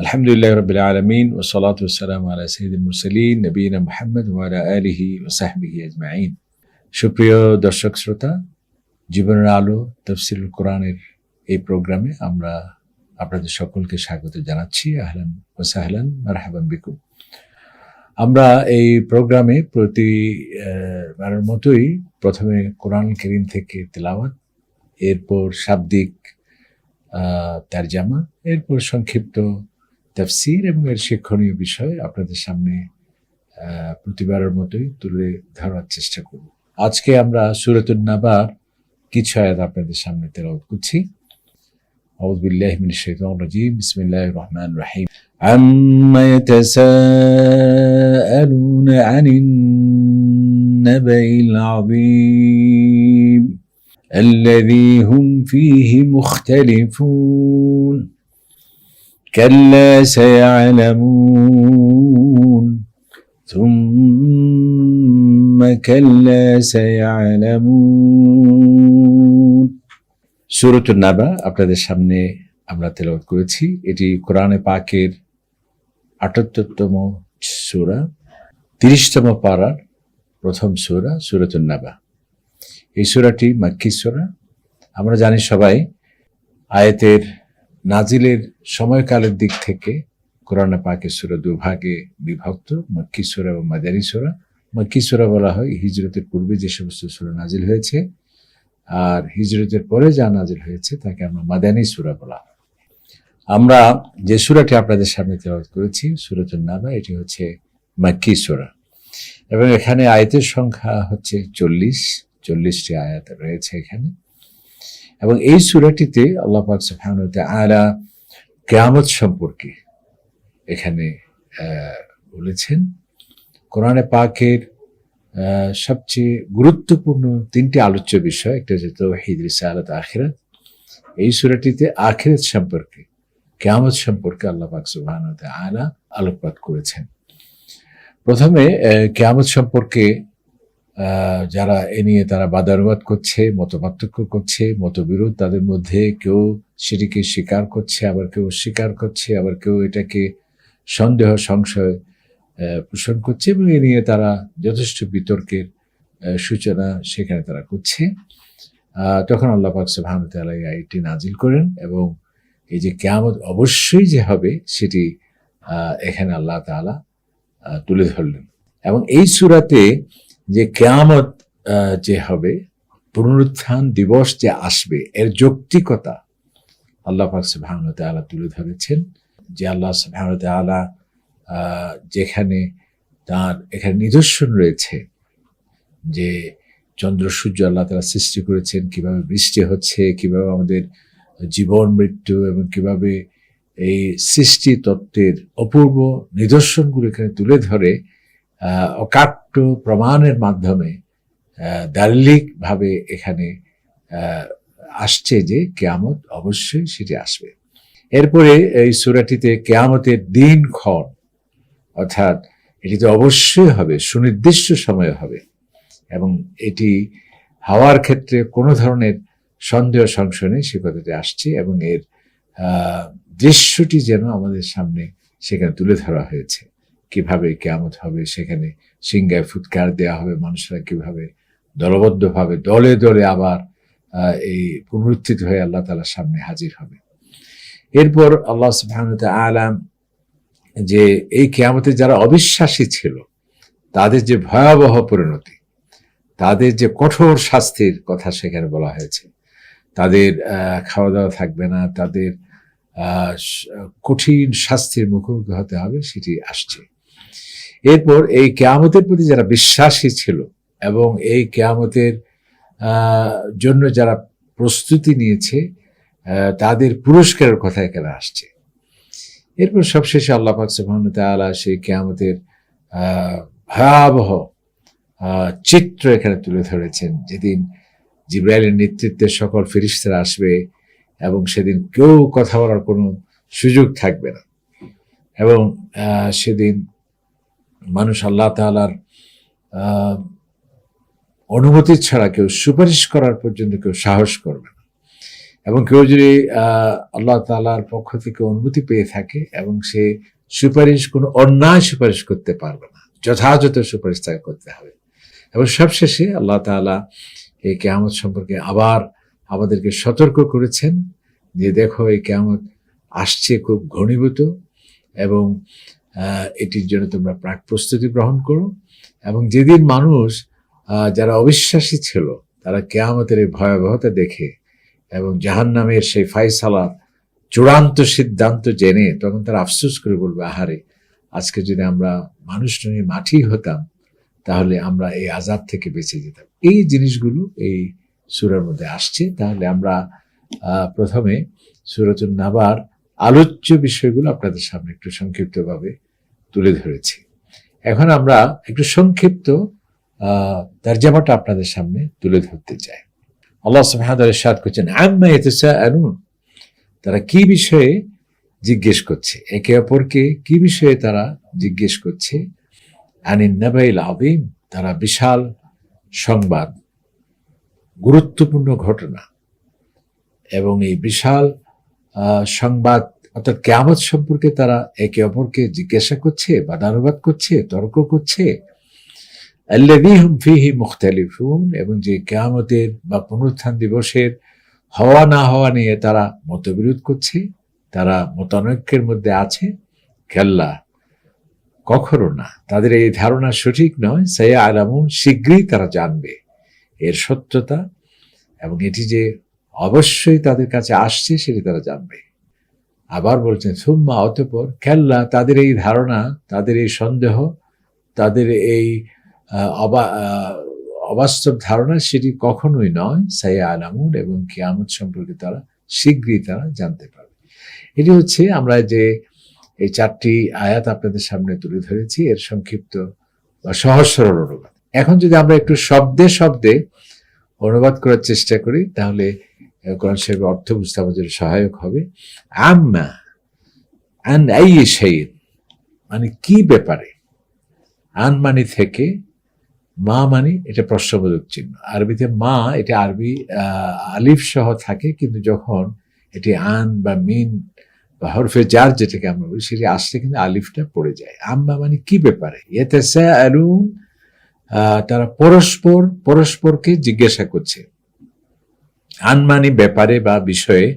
আলহামদুলিল্লাহ রাব্বিল আলামিন ওয়া সলাতু ওয়াসসালামু আলা সাইয়্যিদিল মুরসালিন নবিয়িনা মুহাম্মদ ওয়া আলা আলিহি ওয়া সাহবিহি আজমাইন। সুপ্রিয় দর্শক শ্রোতা, জীবনের আলো তাফসীরুল কোরআনের এই প্রোগ্রামে আমরা আপনাদের সকলকে স্বাগত জানাচ্ছি। আহলান ওয়া সাহলান, মারহাবান বিকুম। আমরা এই প্রোগ্রামে প্রতিবারের মতোই প্রথমে কোরআন কারীম থেকে তিলাওয়াত, এরপর শাব্দিক তারজামা, এরপর সংক্ষিপ্ত তাফসীর এবং এর শিক্ষণীয় বিষয় আপনাদের সামনে প্রতিবারের মতোই তুলে ধরার চেষ্টা করব। আজকে আমরা সূরাতুন নাবার কিছু আয়াত আপনাদের সামনে তেলাওয়াত করছি। আউযু বিল্লাহি মিনাশ শাইতানির রাজীম। বিসমিল্লাহির রহমানির রহিম। আম্মা ইয়াতাসাআলুনা আনিন নাবাইল আযীম الذي هم فيه مختلفون كلا سيعلمون ثم كلا سيعلمون। সূরাতুন নাবা আপনাদের সামনে আমরা তেলাওয়াত করেছি। এটি কোরআনে পাকের ৭৮তম সূরা, ৩০তম পারার প্রথম সূরা সূরাতুন নাবা। এই সূরাটি মাক্কি সূরা। আমরা জানি সবাই আয়াতের নাজিলের সময়কালের দিক থেকে কোরআনে পাকের সূরা দুভাগে বিভক্ত, মাক্কি সূরা এবং মাদানী সূরা। মাক্কি সূরা বলা হয় হিজরতের পূর্বে যে সমস্ত সূরা নাজিল হয়েছে, আর হিজরতের পরে যা নাজিল হয়েছে তাকে আমরা মাদানী সূরা বলা হয়। আমরা যে সূরাটি আপনাদের সামনে তেলাওয়াত করেছি সূরাতুন নাবা, এটি হচ্ছে মাক্কি সূরা এবং এখানে আয়াতের সংখ্যা হচ্ছে 40টি আয়াত রয়েছে এখানে। এবং এই সূরাটিতে আল্লাহ পাক সুবহানাহু ওয়া তাআলা কিয়ামত সম্পর্কে এখানে বলেছেন। কোরআনে পাকের সবচেয়ে গুরুত্বপূর্ণ 3টি আলোচ্য বিষয়, একটা হচ্ছে তাওহীদ, রিসালাত, আখিরাত। এই সূরাটিতে আখিরাত সম্পর্কে, কিয়ামত সম্পর্কে আল্লাহ পাক সুবহানাহু ওয়া তাআলা আলোকপাত করেছেন। প্রথমে কিয়ামত সম্পর্কে যারা এ নিয়ে তারা বাদানুবাদ করছে, মতপার্থক্য করছে, মতবিরোধ তাদের মধ্যে, কেউ সেটিকে স্বীকার করছে, আবার কেউ অস্বীকার করছে, আবার কেউ এটাকে সন্দেহ সংশয় পোষণ করছে এবং এ নিয়ে তারা যথেষ্ট বিতর্কের সূচনা সেখানে তারা করছে। তখন আল্লাহ পাক সুবহানাহু ওয়া তাআলা এই আয়াতটি নাজিল করেন এবং এই যে কিয়ামত অবশ্যই যে হবে সেটি এখানে আল্লাহ তাআলা তুলে ধরলেন। এবং এই সূরাতে যে কিয়ামত যে হবে, পুনরুত্থান দিবস যে আসবে, এর যৌক্তিকতা আল্লাহ পাক সুবহানাহু ওয়া তাআলা তুলে ধরেছেন। যে আল্লাহ সুবহানাহু ওয়া তাআলা যেখানে তার এখানে নিদর্শন রয়েছে যে চন্দ্র সূর্য আল্লাহ তাআলা সৃষ্টি করেছেন, কিভাবে বৃষ্টি হচ্ছে, কিভাবে আমাদের জীবন মৃত্যু এবং কিভাবে এই সৃষ্টি তত্ত্বের অপূর্ব নিদর্শনগুলো এখানে তুলে ধরে অকাট্য প্রমাণের মাধ্যমে দালিলিকভাবে এখানে আসছে যে কিয়ামত অবশ্যই সেটি আসবে। এরপরে এই সূরাটিতে কিয়ামতের দিনক্ষণ, অর্থাৎ এটি তো অবশ্যই হবে, সুনির্দিষ্ট সময়ে হবে এবং এটি হওয়ার ক্ষেত্রে কোনো ধরনের সন্দেহ সংশয় নেই, সে কথাটি আসছে এবং এর দৃশ্যটি যেন আমাদের সামনে সেখানে তুলে ধরা হয়েছে। কিভাবে কিয়ামত হবে, সেখানে সিংহায় ফুৎকার দেওয়া হবে, মানুষরা কিভাবে দলবদ্ধভাবে দলে দলে আবার এই পুনরুত্থিত হয়ে আল্লাহ তাআলার সামনে হাজির হবে। এরপর আল্লাহ সুবহানাহু ওয়া তাআলা যে এই কিয়ামতে যারা অবিশ্বাসী ছিল তাদের যে ভয়াবহ পরিণতি, তাদের যে কঠোর শাস্তির কথা সেখানে বলা হয়েছে। তাদের খাওয়া দাওয়া থাকবে না, তাদের কঠিন শাস্তির মুখোমুখি হতে হবে, সেটি আসছে। এরপর এই কিয়ামতের প্রতি যারা বিশ্বাসী ছিল এবং এই কিয়ামতের জন্য যারা প্রস্তুতি নিয়েছে তাদের পুরস্কারের কথা এখানে আসছে। এরপর সবশেষে আল্লাহ পাক সুবহানাহু ওয়া তাআলা সেই কিয়ামতের ভয়াবহ চিত্র এখানে তুলে ধরেছেন, যেদিন জিবরাইলের নেতৃত্বে সকল ফেরেশতারা আসবে এবং সেদিন কেউ কথা বলার কোনো সুযোগ থাকবে না এবং সেদিন মানুষ আল্লাহ তাআলার অনুমতি ছাড়া কেউ সুপারিশ করার পর্যন্ত কেউ সাহস করবে না। এবং কেউ যদি আল্লাহ তাআলার পক্ষ থেকে অনুমতি পেয়ে থাকে এবং সে সুপারিশ কোনো অন্যায় সুপারিশ করতে পারবে না, যথাযথ সুপারিশ তাকে করতে হবে। এবং সবশেষে আল্লাহ তাআলা এই কিয়ামত সম্পর্কে আবার আমাদেরকে সতর্ক করেছেন যে দেখো এই কিয়ামত আসছে খুব ঘনীভূত, এবং এটির জন্য তোমরা প্রাক প্রস্তুতি গ্রহণ করো। এবং যেদিন মানুষ যারা অবিশ্বাসী ছিল তারা কিয়ামতের এই ভয়াবহতা দেখে এবং জাহান্নামের সেই ফায়সালা চূড়ান্ত সিদ্ধান্ত জেনে তখন তারা আফসোস করে বলবে, আহারে আজকে যদি আমরা মানুষ নয় মাটি হতাম তাহলে আমরা এই আযাব থেকে বেঁচে যেতাম। এই জিনিসগুলো এই সূরার মধ্যে আসছে। তাহলে আমরা প্রথমে সূরাতুন নাবার আলোচ্য বিষয়গুলো আপনাদের সামনে একটু সংক্ষিপ্তভাবে তুলে ধরেছি। এখন আমরা একটু সংক্ষিপ্ত তরজমাটা আপনাদের সামনে তুলে ধরতে চাই। আল্লাহ সুবহানাহু ওয়া তাআলা ইরশাদ করছেন, আম্মা ইয়াতাসাআলুন, তারা কি বিষয়ে জিজ্ঞেস করছে, একে অপরকে কি বিষয়ে তারা জিজ্ঞেস করছে। আনিন নাবাইল আযীম, তারা বিশাল সংবাদ, গুরুত্বপূর্ণ ঘটনা এবং এই বিশাল সংবাদ অর্থাৎ কিয়ামত সম্পর্কে তারা একে অপরকে জিজ্ঞাসা করছে, বাদানুবাদ করছে, তর্ক করছে। আল্লাযী হুম ফীহি মুখতালিফুন, এবং যে কিয়ামতের বা পুনরুত্থান দিবসের হওয়া না হওয়া নিয়ে তারা মতবিরোধ করছে, তারা মতানৈক্যের মধ্যে আছে। কাল্লা, কখনো না, তাদের এই ধারণা সঠিক নয়। সায়ালামুন, শীঘ্রই তারা জানবে এর সত্যতা, এবং এটি যে অবশ্যই তাদের কাছে আসছে সেটি তারা জানবে। আবার বলছেন সুম্মা, অতঃপর, কাল্লা, তাদের এই ধারণা, তাদের এই সন্দেহ, তাদের এই অবাস্তব ধারণা সেটি কখনোই নয়। সায়ালামুন, এবং কিয়ামত সম্পর্কে তারা শীঘ্রই তারা জানতে পারবে। এটি হচ্ছে আমরা যে এই 4টি আয়াত আপনাদের সামনে তুলে ধরেছি এর সংক্ষিপ্ত বা সহজ সরল অনুবাদ। এখন যদি আমরা একটু শব্দে শব্দে অনুবাদ করার চেষ্টা করি তাহলে কোরআন শরীফের অর্থ বুঝতে আমাদের সহায়ক হবে। আম্মা আন আইয়ি শাইইন, মানে কি ব্যাপারে। আন মানে থেকে, মা মানে এটা প্রশ্নবোধক চিহ্ন। আরবিতে মা, এটা আরবি আলিফ সহ থাকে, কিন্তু যখন এটি আন বা মিন বা হরফে জার যেটাকে আমরা বলি সেটি আসলে কিন্তু আলিফটা পড়ে যায়। আম্মা মানে কি ব্যাপারে। ইয়াতাসাআলুন, তারা পরস্পরকে জিজ্ঞাসা করছে। আন মানে ব্যাপারে বা বিষয়ে।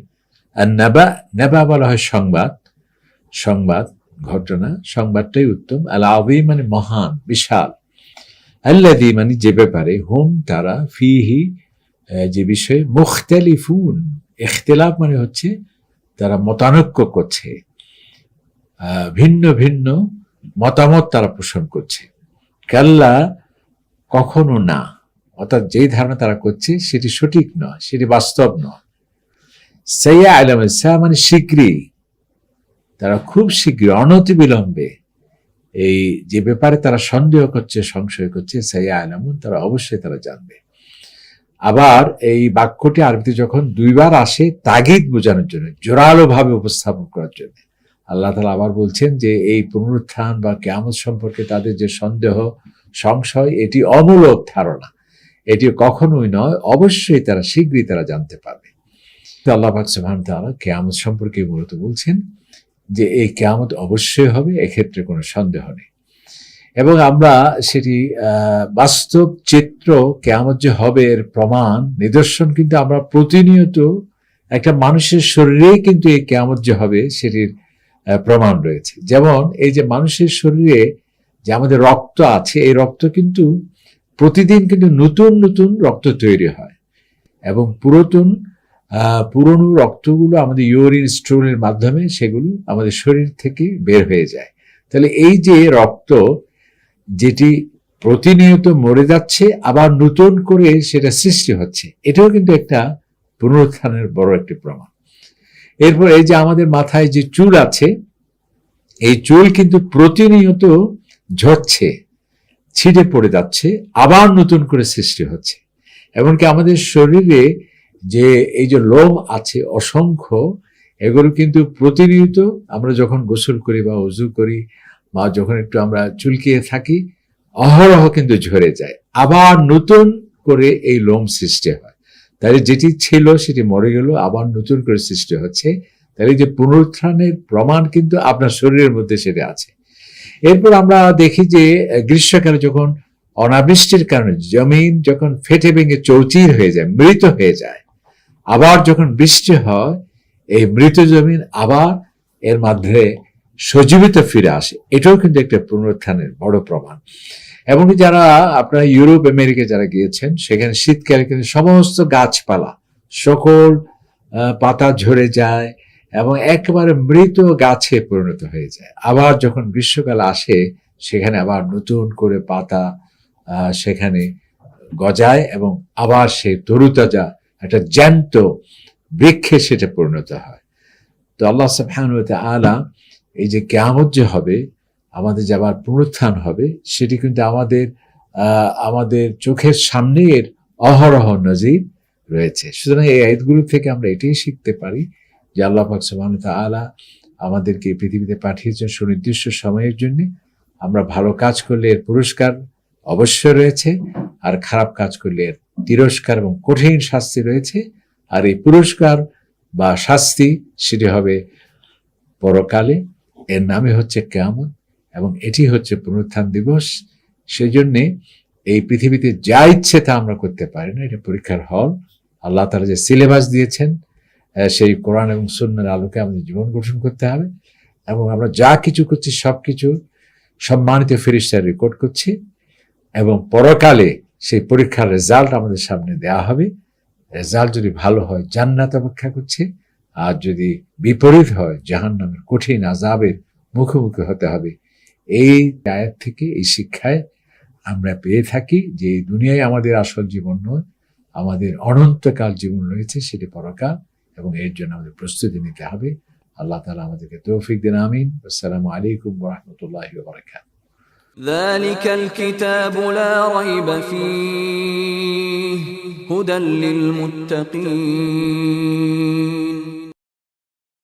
আর নাবা, নাবা বলা হয় সংবাদ, ঘটনা, সংবাদটাই উত্তম। আল আযীম মানে মহান, বিশাল। আল্লাযী মানে যে ব্যাপারে, হুম তারা, ফীহি যে বিষয়ে, মুখতালিফুন, ইখতিলাফ মানে হচ্ছে তারা মতানৈক্য করছে, ভিন্ন ভিন্ন মতামত তারা পোষণ করছে। কাল্লা, কখনো না, অর্থাৎ যেই ধারণা তারা করছে সেটি সঠিক নয়, সেটি বাস্তব নয়। সায়ালাম, সা মানে শীঘ্রই, তারা খুব শীঘ্রই, অনতিবিলম্বে এই যে ব্যাপারে তারা সন্দেহ করছে, সংশয় করছে, সায়ালামুন, তারা অবশ্যই তারা জানবে। আবার এই বাক্যটি আরবিতে যখন 2বার আসে তাগিদ বোঝানোর জন্য, জোরালো ভাবে উপস্থাপন করার জন্য, আল্লাহ তাআলা আবার বলছেন যে এই পুনরুত্থান বা কিয়ামত সম্পর্কে তাদের যে সন্দেহ সংশয়, এটি অমূলক ধারণা, এটি কখনোই নয়, অবশ্যই তারা শীঘ্রই তারা জানতে পারবে। আল্লাহ পাক সুবহানাহু ওয়া তাআলা কিয়ামত সম্পর্কে মূলত বলছেন যে এই কিয়ামত অবশ্যই হবে, এক্ষেত্রে কোনো সন্দেহ নেই। এবং আমরা সেটি বাস্তব চিত্র, কিয়ামত যে হবে এর প্রমাণ, নিদর্শন কিন্তু আমরা প্রতিনিয়ত একটা মানুষের শরীরেই কিন্তু এই কিয়ামত যে হবে সেটির প্রমাণ রয়েছে। যেমন এই যে মানুষের শরীরে যে আমাদের রক্ত আছে, এই রক্ত কিন্তু প্রতিদিন কিন্তু নতুন নতুন রক্ত তৈরি হয়, এবং পুরনো রক্তগুলো আমাদের ইউরিন স্টোনের মাধ্যমে সেগুলো আমাদের শরীর থেকে বের হয়ে যায়। তাহলে এই যে রক্ত যেটি প্রতিনিয়ত মরে যাচ্ছে আবার নতুন করে সেটা সৃষ্টি হচ্ছে, এটাও কিন্তু একটা পুনরুত্থানের বড় একটি প্রমাণ। এরপর এই যে আমাদের মাথায় যে চুল আছে, এই চুল কিন্তু প্রতিনিয়ত ঝরছে, ছিঁড়ে পড়ে যাচ্ছে, আবার নতুন করে সৃষ্টি হচ্ছে। এমনকি আমাদের শরীরে যে এই যে লোম আছে অসংখ্য, এগুলো কিন্তু প্রতিনিয়ত আমরা যখন গোসল করি বা ওযু করি বা যখন একটু আমরা চুলকিয়ে থাকি, অহরহ কিন্তু ঝরে যায়, আবার নতুন করে এই লোম সৃষ্টি হয়। তাহলে যেটি ছিল সেটি মরে গেল, আবার নতুন করে সৃষ্টি হচ্ছে। তাহলে যে পুনরুত্থানের প্রমাণ কিন্তু আপনার শরীরের মধ্যে সেটা আছে। এরপর আমরা দেখি যে গ্রীষ্মকালে যখন অনাবৃষ্টির কারণে জমিন যখন ফেটে ভেঙে চৌচির হয়ে যায়, মৃত হয়ে যায়, আবার যখন বৃষ্টি হয় এই মৃত জমিন আবার এর মধ্যে সজীবিত ফিরে আসে। এটাও কিন্তু একটা পুনরুত্থানের বড় প্রমাণ। এবং যারা আপনারা ইউরোপ আমেরিকা যারা গিয়েছেন, সেখানে শীতকালে কিন্তু সমস্ত গাছপালা সকল পাতা ঝরে যায় এবং একেবারে মৃত গাছে পরিণত হয়ে যায়। আবার যখন গ্রীষ্মকাল আসে সেখানে আবার নতুন করে পাতা সেখানে গজায় এবং আবার সেই তরুতাজা একটা জ্যান্ত বৃক্ষে সেটা পরিণত হয়। তো আল্লাহ সুবহানাহু ওয়া তাআলা এই যে কিয়ামত যে হবে, আমাদের যে আবার পুনরুত্থান হবে, সেটি কিন্তু আমাদের চোখের সামনে এর অহরহ নজির রয়েছে। সুতরাং এই আয়াতগুলো থেকে আমরা এটাই শিখতে পারি যে আল্লাহ পাক সুবহানাহু ওয়া তাআলা আমাদেরকে পৃথিবীতে পাঠিয়েছেন সুনির্দিষ্ট সময়ের জন্য। আমরা ভালো কাজ করলে এর পুরস্কার অবশ্যই রয়েছে, আর খারাপ কাজ করলে এর তিরস্কার এবং কঠিন শাস্তি রয়েছে। আর এই পুরস্কার বা শাস্তি সেটি হবে পরকালে। এর নামে হচ্ছে কিয়ামত এবং এটি হচ্ছে পুনরুত্থান দিবস। সেই জন্যে এই পৃথিবীতে যা ইচ্ছে তা আমরা করতে পারি না, এটা পরীক্ষার হল। আল্লাহ তাআলা যে সিলেবাস দিয়েছেন সেই কোরআন এবং সুন্নাহর আলোকে আমাদের জীবন গঠন করতে হবে এবং আমরা যা কিছু করছি সবকিছু সম্মানিত ফেরেশতা রেকর্ড করছে এবং পরকালে সেই পরীক্ষার রেজাল্ট আমাদের সামনে দেয়া হবে। রেজাল্ট যদি ভালো হয় জান্নাত অপেক্ষা করছে, আর যদি বিপরীত হয় জাহান্নামের কঠিন আযাবের মুখোমুখি হতে হবে। এই আয়াত থেকে এই শিক্ষায় আমরা পেয়ে থাকি যে এই দুনিয়ায় আমাদের আসল জীবন নয়, আমাদের অনন্তকাল জীবন রয়েছে, সেটি পরকাল, এবং এর জন্য আমাদের প্রস্তুতি নিতে হবে। আল্লাহ তাআলা আমাদেরকে তৌফিক দিন, আমিন। আসসালামু আলাইকুম ওয়া রাহমাতুল্লাহি ওয়া বারাকাতুহু। ذلك الكتاب لا ريب فيه هدى للمتقين